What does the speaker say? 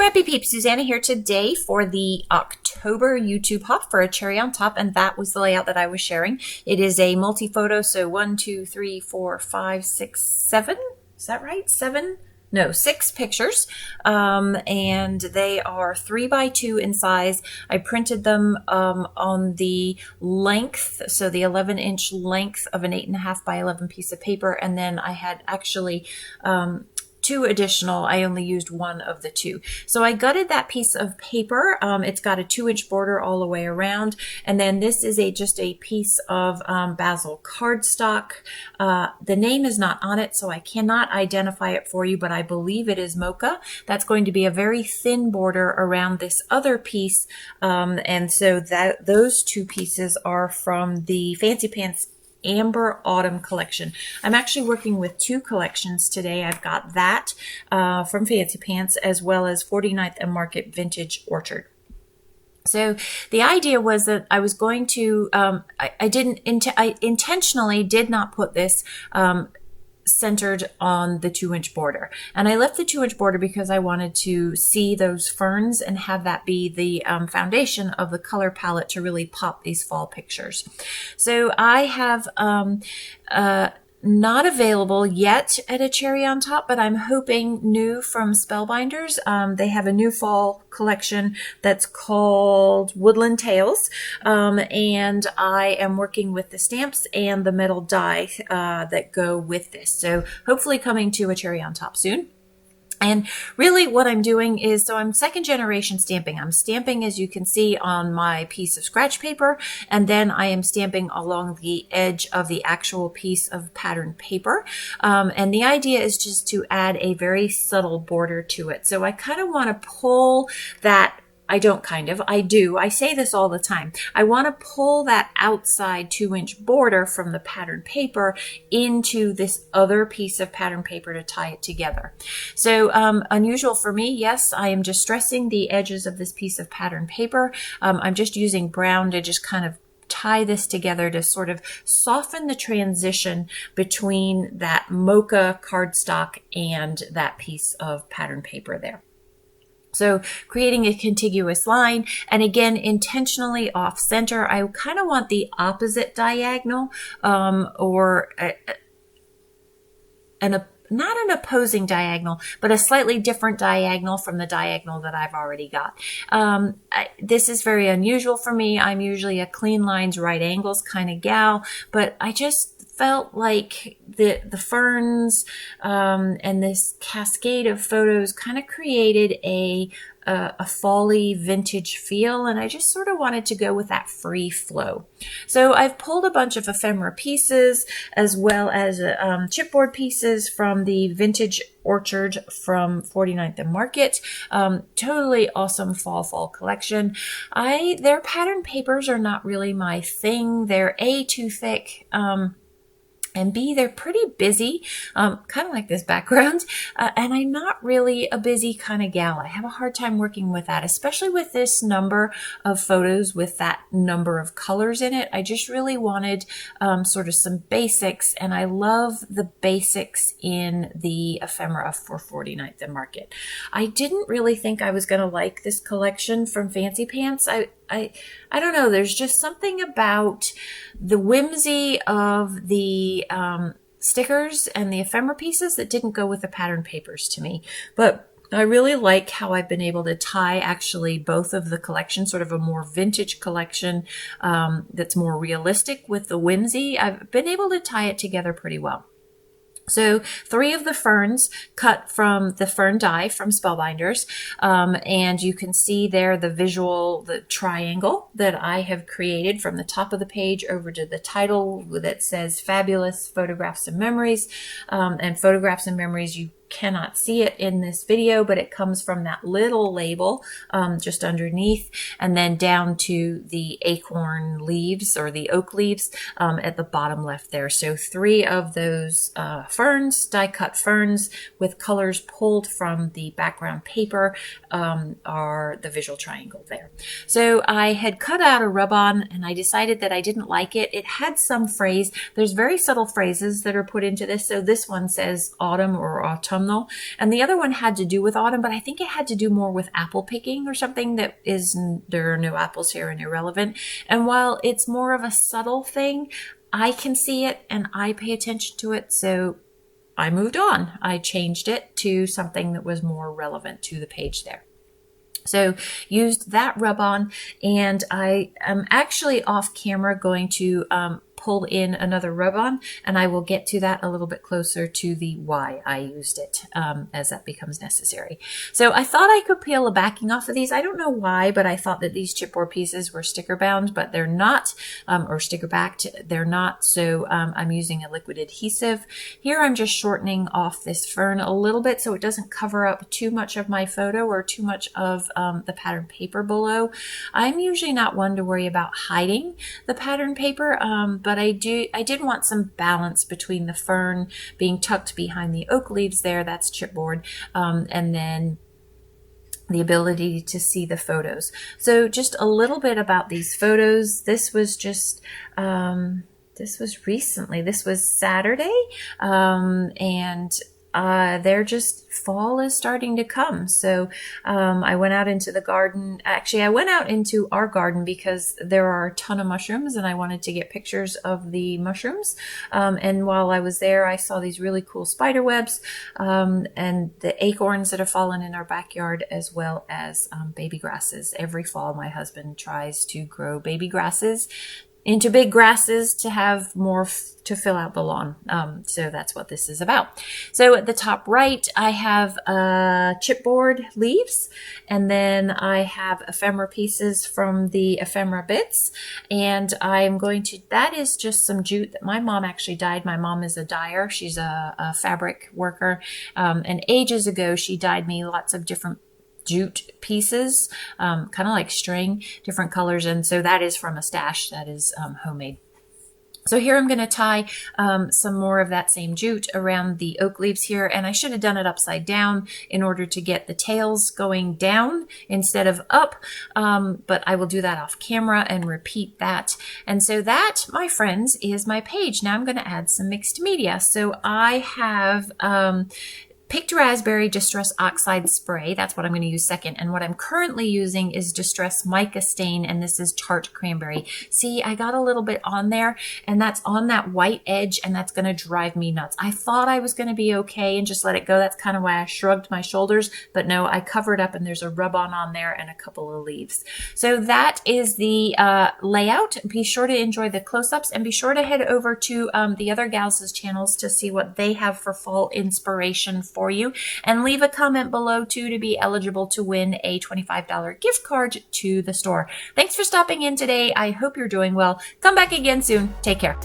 Scrappy Peeps, Suzanna here today for the October YouTube hop for a cherry on top, and that was the layout that I was sharing. It is a multi-photo, so 1, 2, 3, 4, 5, 6, 7. Is that right? 7? No, 6 pictures, and they are 3 by 2 in size. I printed them on the length, so the 11-inch length of an 8.5 by 11 piece of paper, and then I had actually 2 additional. I only used 1 of the 2. So I gutted that piece of paper. It's got a 2-inch border all the way around. And then this is just a piece of basil cardstock. The name is not on it, so I cannot identify it for you, but I believe it is mocha. That's going to be a very thin border around this other piece. And so those 2 pieces are from the Fancy Pants Amber Autumn collection. I'm actually working with 2 collections today. I've got that from Fancy Pants, as well as 49th and Market Vintage Orchard. So the idea was that I was going to, I intentionally did not put this centered on the 2-inch border. And I left the 2-inch border because I wanted to see those ferns and have that be the foundation of the color palette to really pop these fall pictures. So I have not available yet at a cherry on top, but I'm hoping new from Spellbinders. They have a new fall collection that's called Woodland Tales, and I am working with the stamps and the metal die that go with this. So hopefully coming to a cherry on top soon. And really what I'm doing is, so I'm 2nd generation stamping. I'm stamping, as you can see, on my piece of scratch paper, and then I am stamping along the edge of the actual piece of pattern paper. And the idea is just to add a very subtle border to it. So I kind of want to pull that, I do. I say this all the time. I want to pull that outside 2-inch border from the pattern paper into this other piece of pattern paper to tie it together. So unusual for me, yes, I am distressing the edges of this piece of pattern paper. I'm just using brown to just kind of tie this together to sort of soften the transition between that mocha cardstock and that piece of pattern paper there. So creating a contiguous line, and again, intentionally off center. I kind of want the opposite diagonal, or not an opposing diagonal, but a slightly different diagonal from the diagonal that I've already got. This is very unusual for me. I'm usually a clean lines, right angles kind of gal, but I just felt like the ferns and this cascade of photos kind of created a fall-y vintage feel, and I just sort of wanted to go with that free flow. So I've pulled a bunch of ephemera pieces, as well as chipboard pieces from the Vintage Orchard from 49th and Market. Totally awesome fall collection. Their pattern papers are not really my thing. They're A, too thick, and B, they're pretty busy, kind of like this background, and I'm not really a busy kind of gal. I have a hard time working with that, especially with this number of photos with that number of colors in it. I just really wanted sort of some basics, and I love the basics in the ephemera for 49th and Market. I didn't really think I was going to like this collection from Fancy Pants. I don't know, there's just something about the whimsy of the stickers and the ephemera pieces that didn't go with the pattern papers to me. But I really like how I've been able to tie actually both of the collections, sort of a more vintage collection that's more realistic with the whimsy. I've been able to tie it together pretty well. So 3 of the ferns cut from the fern die from Spellbinders, and you can see there the triangle that I have created from the top of the page over to the title that says Fabulous Photographs and Memories, and Photographs and Memories, you cannot see it in this video, but it comes from that little label just underneath, and then down to the acorn leaves or the oak leaves at the bottom left there. So 3 of those ferns, die cut ferns with colors pulled from the background paper are the visual triangle there. So I had cut out a rub-on, and I decided that I didn't like it. It had some phrase. There's very subtle phrases that are put into this. So this one says autumn or autumn autumnal. And the other one had to do with autumn, but I think it had to do more with apple picking or something that is, there are no apples here and irrelevant. And while it's more of a subtle thing, I can see it and I pay attention to it. So I moved on. I changed it to something that was more relevant to the page there. So used that rub-on, and I am actually off camera going to pull in another rub-on, and I will get to that a little bit closer to the why I used it as that becomes necessary. So I thought I could peel a backing off of these. I don't know why, but I thought that these chipboard pieces were sticker bound, but they're not, or sticker backed. They're not. So I'm using a liquid adhesive. Here I'm just shortening off this fern a little bit so it doesn't cover up too much of my photo or too much of the pattern paper below. I'm usually not one to worry about hiding the pattern paper, but I did want some balance between the fern being tucked behind the oak leaves there, that's chipboard, and then the ability to see the photos. So just a little bit about these photos. This was just, this was recently, this was Saturday, and they're just, fall is starting to come. So I went out into the garden. Actually, I went out into our garden because there are a ton of mushrooms and I wanted to get pictures of the mushrooms. And while I was there, I saw these really cool spider webs and the acorns that have fallen in our backyard, as well as baby grasses. Every fall, my husband tries to grow baby grasses into big grasses to have more to fill out the lawn. So that's what this is about. So at the top right, I have chipboard leaves, and then I have ephemera pieces from the ephemera bits. And I'm going to, that is just some jute that my mom actually dyed. My mom is a dyer. She's a fabric worker. And ages ago, she dyed me lots of different jute pieces, kind of like string, different colors. And so that is from a stash that is homemade. So here I'm going to tie some more of that same jute around the oak leaves here. And I should have done it upside down in order to get the tails going down instead of up. But I will do that off camera and repeat that. And so that, my friends, is my page. Now I'm going to add some mixed media. So I have picked raspberry distress oxide spray. That's what I'm going to use second. And what I'm currently using is distress mica stain, and this is tart cranberry. See, I got a little bit on there, and that's on that white edge, and that's going to drive me nuts. I thought I was going to be okay and just let it go. That's kind of why I shrugged my shoulders, but no, I covered up, and there's a rub-on on there and a couple of leaves. So that is the layout. Be sure to enjoy the close-ups, and be sure to head over to the other gals' channels to see what they have for fall inspiration for you, and leave a comment below too to be eligible to win a $25 gift card to the store. Thanks for stopping in today. I hope you're doing well. Come back again soon. Take care.